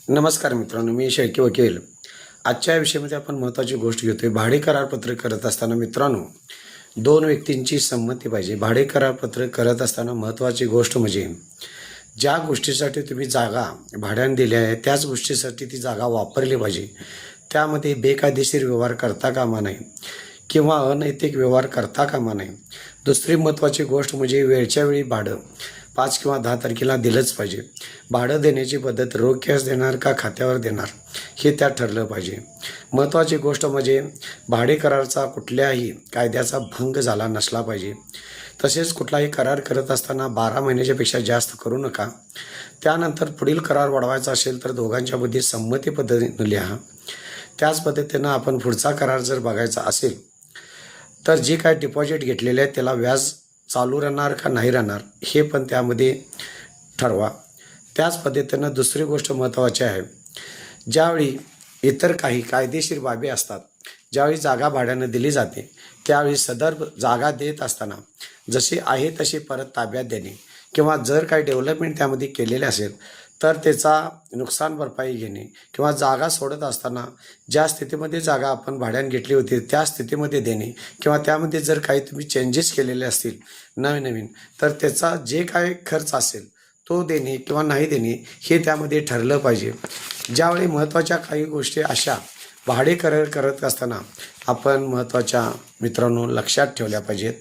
नमस्कार मित्रांनो, मी शेळके वकील. आजच्या विषयामध्ये आपण महत्त्वाची गोष्ट घेतोय. भाडे करारपत्र करत असताना मित्रांनो, दोन व्यक्तींची संमती पाहिजे. भाडे करारपत्र करत असताना महत्त्वाची गोष्ट म्हणजे ज्या गोष्टीसाठी तुम्ही जागा भाड्याने दिली आहे त्याच गोष्टीसाठी ती जागा वापरली पाहिजे. त्यामध्ये बेकायदेशीर व्यवहार करता कामा नये किंवा अनैतिक व्यवहार करता कामा नये. दुसरी महत्त्वाची गोष्ट म्हणजे वेळच्या वेळी भाडं 5 किंवा 10 तारखेला दिलंच पाहिजे. भाडं देण्याची पद्धत रोख कॅश देणार का खात्यावर देणार हे त्यात ठरलं पाहिजे. महत्त्वाची गोष्ट म्हणजे भाडे कराराचा कुठल्याही कायद्याचा भंग झाला नसला पाहिजे. तसेच कुठलाही करार करत असताना 12 महिन्याच्यापेक्षा जास्त करू नका. त्यानंतर पुढील करार वाढवायचा असेल तर दोघांच्यामध्ये संमती पद्धतीने लिहा. त्याच पद्धतीनं आपण पुढचा करार जर बघायचा असेल तर जे काय डिपॉझिट घेतलेले आहे त्याला व्याज चालू राहणार का नाही राहणार हे पण त्यामध्ये ठरवा. त्याच पद्धतीनं दुसरी गोष्ट महत्त्वाची आहे, ज्यावेळी इतर काही कायदेशीर बाबी असतात, ज्यावेळी जागा भाड्यानं दिली जाते त्यावेळी सदर जागा देत असताना जशी आहे तशी परत ताब्यात देणे किंवा जर काही डेव्हलपमेंट त्यामध्ये केलेले असेल तर त्याचा नुकसान भरपाई घेणे किंवा जागा सोडत असताना ज्या स्थितीमध्ये जागा आपण भाड्याने घेतली होती त्या स्थितीमध्ये देणे किंवा त्यामध्ये जर काही तुम्ही चेंजेस केलेले असतील नवीन तर त्याचा जे काय खर्च असेल तो देणे किंवा नाही देणे हे त्यामध्ये ठरलं पाहिजे. ज्यावेळी महत्त्वाच्या काही गोष्टी अशा भाडे करार करत असताना आपण महत्त्वाच्या मित्रांनो लक्षात ठेवल्या पाहिजेत.